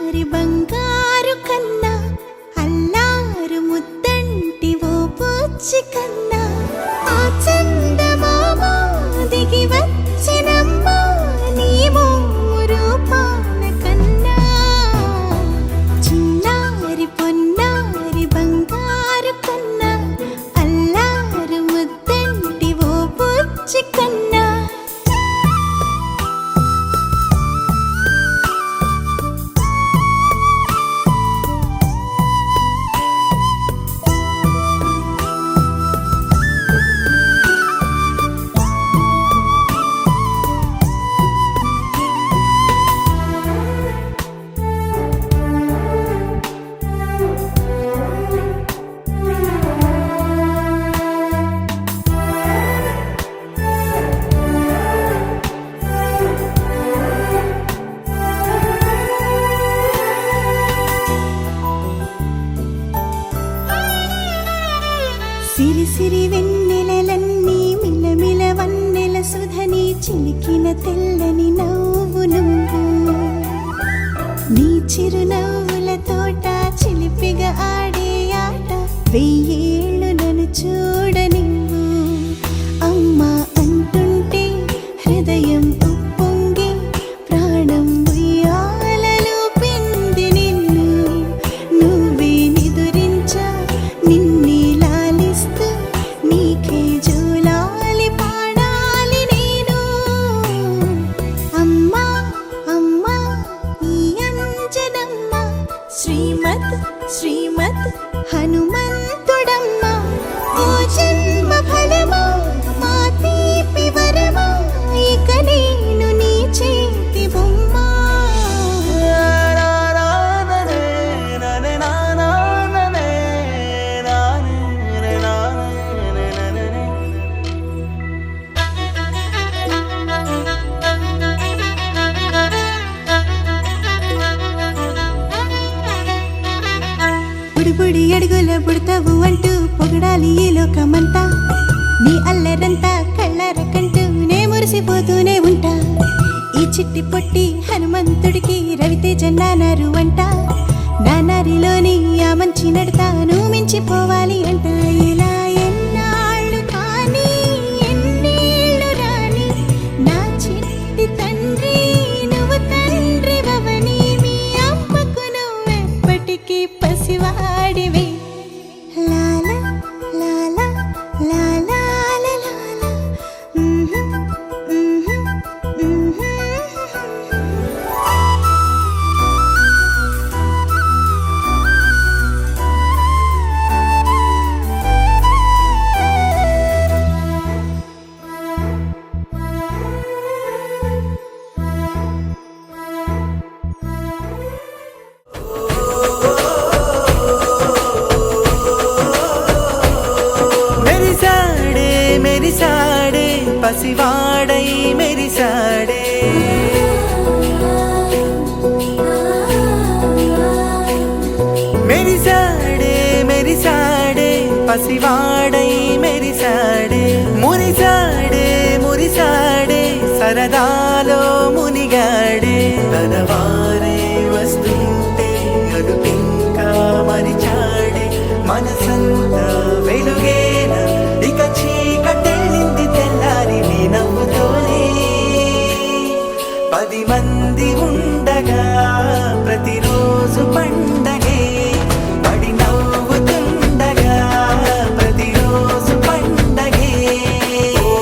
చిన్నారి బంగారు కన్నా అల్లారు ముద్దంటి ఓ పూచి కన్నా ఆ చందమామ దిగి వచ్చినమ్మా నీ రూపాన కన్నా చిన్నారి పొన్నారి బంగారు కన్నా అల్లారు ముద్దంటి ఓ పూచి కన్నా సిరి సిరి వెన్నెలలన్నీ మిలమిల వన్నెల సుధని చిలికిన తెల్లని నవ్వు నువ్వు నీ చిరునవ్వుల తోట చిలిపిగా ఆడే ఆట వెయ్యేళ్ళు నన్ను చూడ నువ్వు అమ్మా అంటుంటే హృదయం ఉప్పొంగి ప్రాణం ఉయ్యాలలో పిండి నిన్ను నువ్వే నిదురించా నిన్నే నీకే జూలాలి పాడాలి నేను అమ్మా అమ్మా ఈ అంజనమ్మ శ్రీమత్ శ్రీమత్ హనుమంతుడమ్మ ఓ జన్మ ఫలమా మా తీపి వరమా ఇక నేను నీ చేతి బొమ్మ బుడి అడుగుల బుడతావు అంటూ పొగడాలి ఈ లోకమంతా నీ అల్లరంతా కళ్ళరకంటూ నే మురిసిపోతూనే ఉంటా ఈ చిట్టి పొట్టి హనుమంతుడికి రవితేజ నానారు అంట నానారిలోని ఆ మంచి నడతాను మించిపోవాలి అంట ఇలా ఎన్నాళ్ళు కానీ ఎన్నేళ్ళు రాని నా చిట్టి తండ్రి నువ్వు తండ్రి భవని మీ అమ్మకు నువ్వెప్పటికీ పసివాడివి లాల లాల లాల లాల మెరిసాడే పసివాడై మెరిసాడే మెరిసాడే మెరిసాడే పసివాడై మెరిసాడే మురిసాడే మురిసాడే సరదాలో మునిగాడే తనవారే వస్తుంటే అడుపింకా మరిచాడే మనసంతా వెలుగేనా ఇక చీకటెళ్ళింది తెల్లారి నీ నవ్వుతోనే 10 మంది ఉండగా ప్రతిరోజు పండగే పడి నవ్వుతుండగా ప్రతిరోజు పండగే ఓ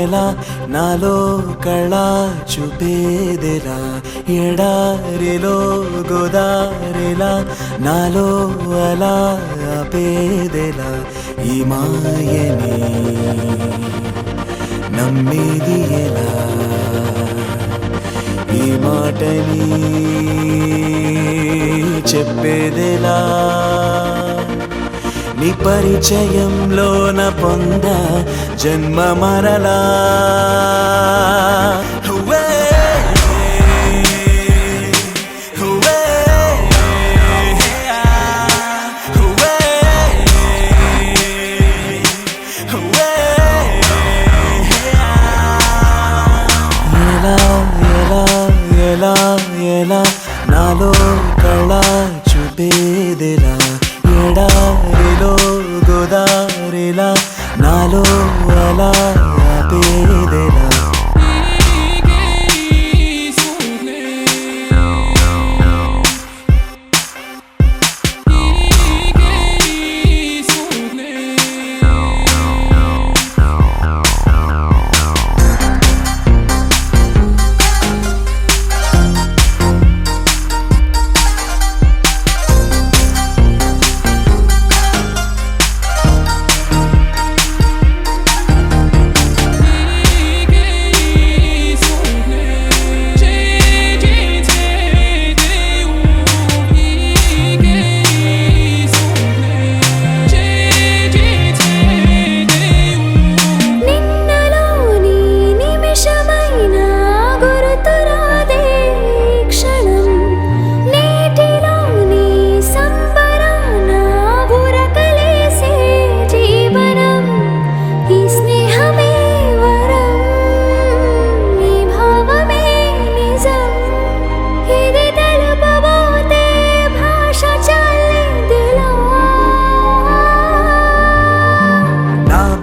ఎలా నాలో కళ చూపేదెలా ఎడారిలో గోదారిలా నాలో అలా ఆపేదెలా ఈ మాయని నమ్మేది ఎలా ఈ మాటని చెప్పేదెలా నీ పరిచయంలోన పొంద జన్మ మరలా హువే, హువే, హువే, హువే. ఎలా ఎలా ఎలా ఎలా నాలో కళ చూపేదెలా ఎడారిలో గోదారిలా నాలో అలా ఆపేదెలా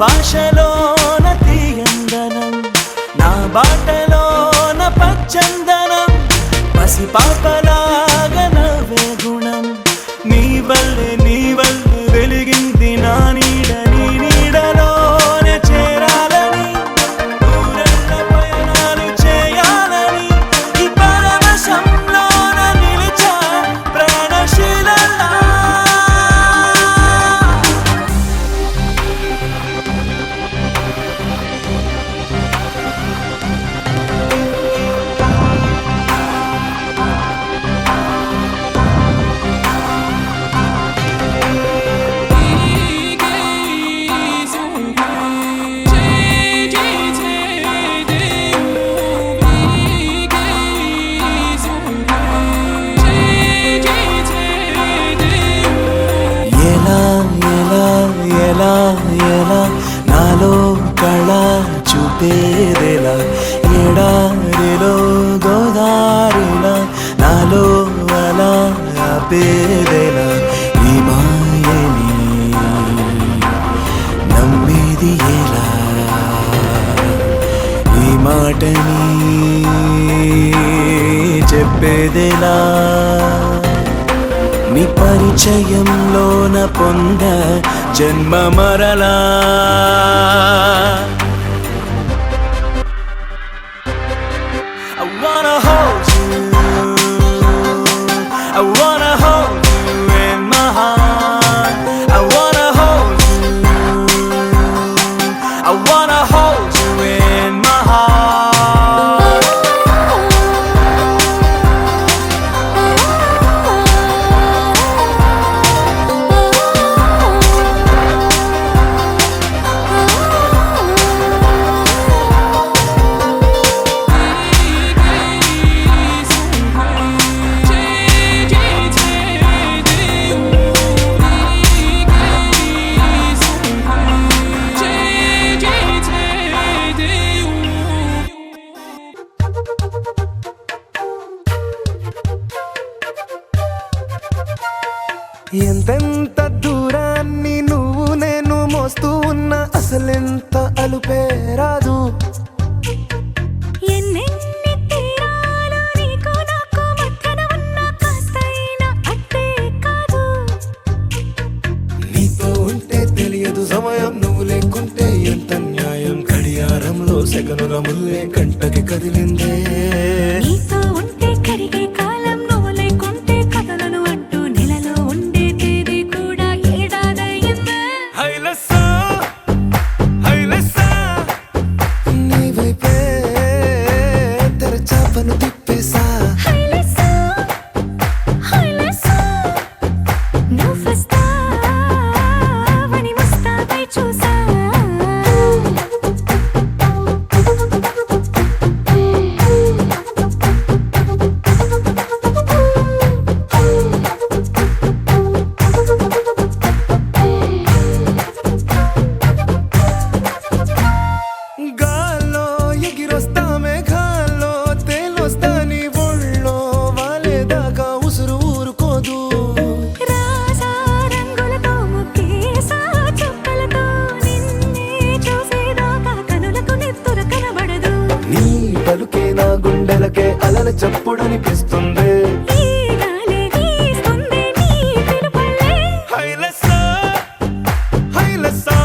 భాషలోన తీయందనం నా బాటలోన పచ్చందనం పసిపాపలాగా నవ్వే గుణం నీ వల్లే వెలిగింది నా నీడ నీ నీడలోనే చేరాలని ఊరళ్ళ పయనాలు చేయాలని ఈ పరవశంలోన నిలిచా ప్రాణశీలలా ఎలా ఎలా నాలో కళ చూపేదెలా ఎడారిలో గోదారిలా నాలో అలా ఆపేదెలా ఈ మాయని నమ్మేది ఎలా ఈ మాటని చెప్పేదెలా నీ పరిచయంలోన పొంద జన్మ మరలా I wanna hold you I wanna hold you in my heart I wanna hold you I wanna hold you in my heart ఎంతెంత దూరాన్ని నువ్వు నేను మోస్తూ ఉన్నా అసలెంత అలుపే రాదు ఎన్నెన్ని తీరాలు నీకు నాకు మధ్యన ఉన్న కాస్తైనా అట్టే కాదు నీతో ఉంటే తెలియదు సమయం నువ్వు లేకుంటే ఎంత న్యాయం గడియారంలో సెకనుల ముల్లే కంటకి కదిలిందే నీతో ఉంటే కరిగే కాలం నువ్వు లేకుంటే కథలను అంటూ నెలలో ఉండే తేదీ కూడా ఏడాదయ్యిందే హైలెస్సా హైలెస్సా నీ వైపే తెరచాపను తిప్పేసా హైలెస్సా హైలెస్సా నువ్వొస్తావని ముస్తాబై చూసా గాల్లో ఎగిరొస్తా మేఘాల్లో తేలొస్తా నీ ఒళ్ళో వాలేదాకా ఉసురు ఊరుకోదు రాసా రంగులతో ముక్కేసా చుక్కలతో నిన్నే చూసేదాకా కనులకు నెత్తురు కనబడదు నీ పలుకే నా గుండెలకే అలల చప్పుడనిపిస్తుంది ఈ గాలి వీస్తుంది నీ పిలుపుల్లే హైలెస్సా హైలెస్సా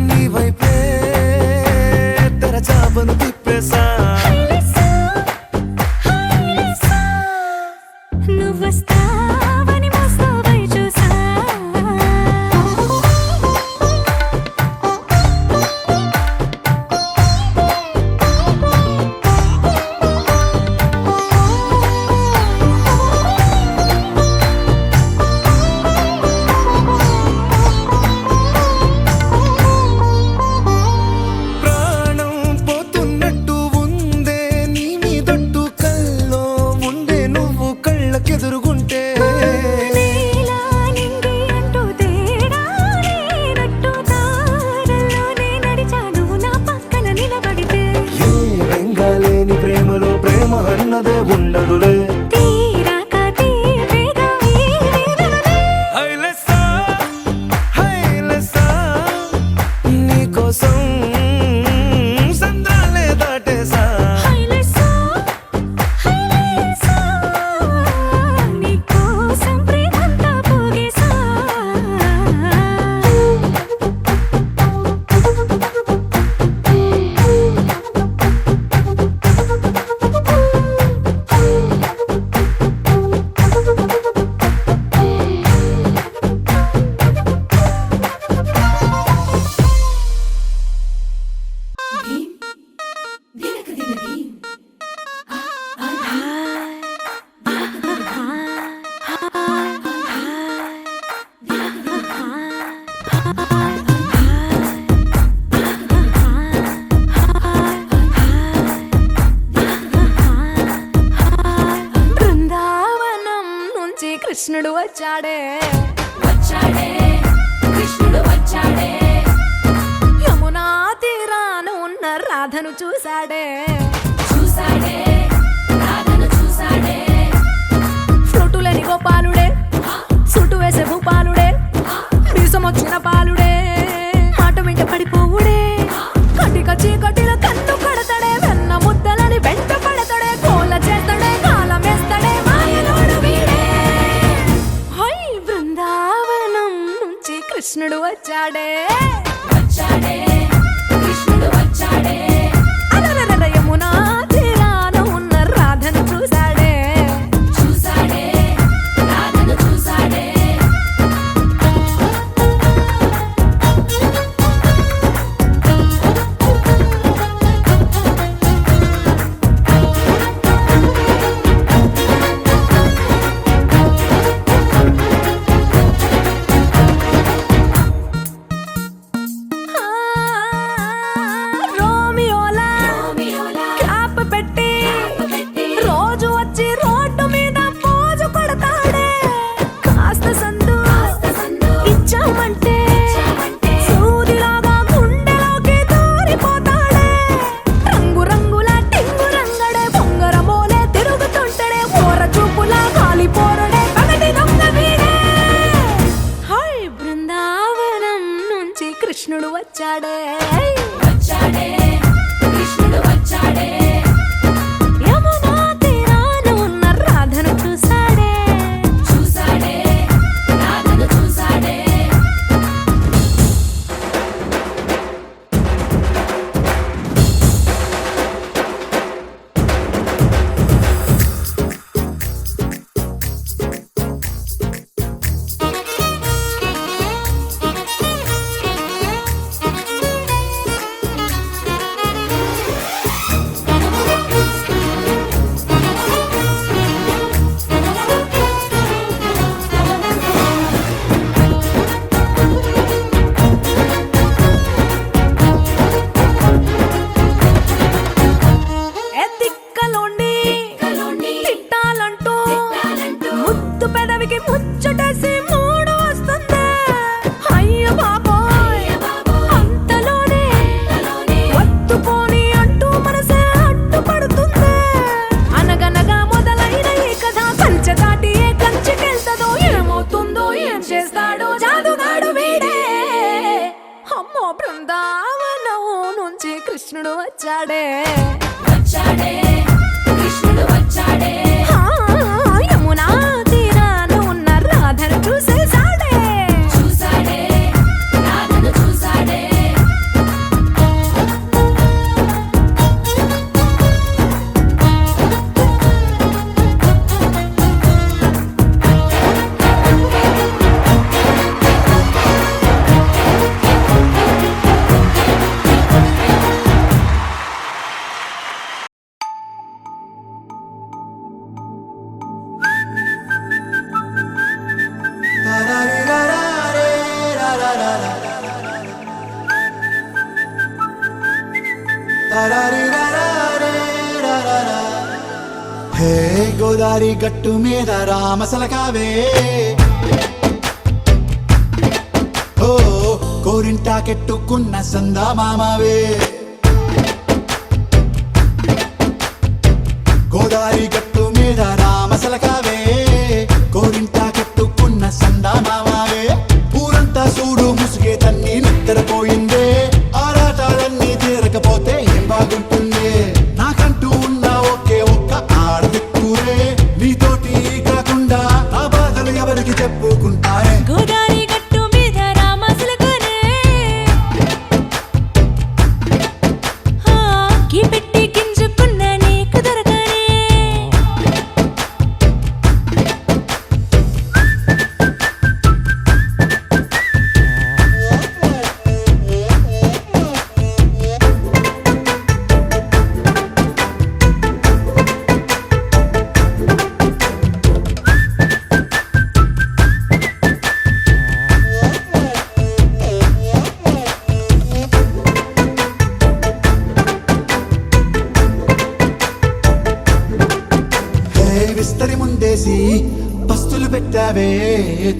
నీ వైపే తెరచాపను తిప్పేసా హైలెస్సా హైలెస్సా నువ్వొస్తావని ముస్తాబై చూసా ప్రాణం పోతున్నట్టు ఉందే నీ మీదొట్టు కల్లో ఉండే నువ్వు కళ్ళకెదురుగుంటే నీలా నింగి అంటూ తేడా లేనట్టు తారల్లోనే నడిచాను నా పక్కన నిలబడితే ఏ వెంగాలేని ప్రేమలో ప్రేమ అన్నదే ఉండదులే తీరాక తీపేగా ఈ వేదనలే హైలెస్సా హైలెస్సా నీకోసం సంద్రాలే దాటేసా హైలెస్సా హైలెస్సా నీకోసం ప్రేమంతా పోగేసా బృందావనం నుంచి కృష్ణుడు వచ్చాడే వచ్చాడే కృష్ణుడు వచ్చాడే యమునా తీరాన ఉన్న రాధను చూశాడే చూసాడే రాధను చూసాడే ఫ్లూటులేని గోపాలుడే సుట్టు వేసే భూపాలుడే మీసమొచ్చిన పాలుడే మాట వెంట పడిపోవుడే కటిక చీకటిలో కన్ను కడతాడే వెన్న ముద్దలని వెంట పడతాడే కోల చేస్తాడే కాలం వేస్తాడే మాయలోడు వీడే హై బృందావనం నుంచి కృష్ణుడు వచ్చాడే వచ్చాడే కృష్ణుడు వచ్చాడే అలరర యమునా తీరాన ఉన్న రాధను చూశాడే చూసాడే రాధను చూసాడే వచ్చాడే వచ్చాడే కృష్ణుడు వచ్చాడే ఆ, యమునా తీరాన ఉన్న రాధను చూసేశాడే చూసాడే రాధను చూసాడే హే గోదారి గట్టు మీద రామసలకావే ఓ కోరింటాకెట్టుకున్న సందా మామావే గోదారి గట్టు మీద రామసలకావే కోరింటాకెట్టుకున్న సందా మామావే ఊరంతా చూడు ముసుగే తన్ని నిద్రపోయిందే ఆరాటాలన్నీ తీరకపోతే ఏం బాగుంటుంది నాకంటూ ఉన్న ఒకే ఒక్క ఆడదిక్కురే నీతోటి కాకుండా ఆ బాధలు ఎవరికి చెప్పుకుంటారే గోదారి గట్టు మీద రామసులకనే గీ పెట్టి గింజుకున్న నీకు దొరకనే హే విస్తరి ముందేసి పస్తులు పెట్టావే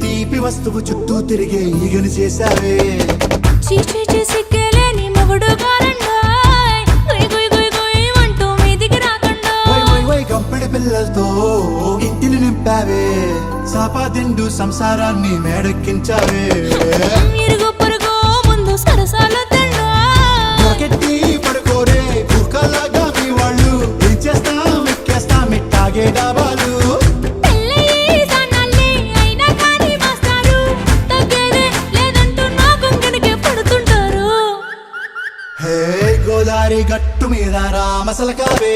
తీపి వస్తువు చుట్టూ తిరిగే ఈగను చేశావే చీచీ సిగ్గలేని మొగుడు కారండాయ్ గుయ్ గుయ్ గుయ్ గుయ్ అంటూ మీదికి రాకుండా వై గంపెడి పిల్లలతో ఇంటిని నింపావే సాపాదిండు సంసారాన్ని మేడెక్కించావే ఇరుగు పొరుగు ముందు సరసాల తండా రాకెట్టి పడుకోరే కుక్కలాగా మీ వాళ్ళు ఏం చేస్తాం ఎక్కేస్తాం ఇట్టాగే డాబాలు పెళ్ళయి సన్నాళ్ళే అయినా కానీ మాస్తారు తగ్గేదే లేదంటూ నా కొంగనికే పడుతుంటారు హే గోదారి గట్టు మీద రామసలకావే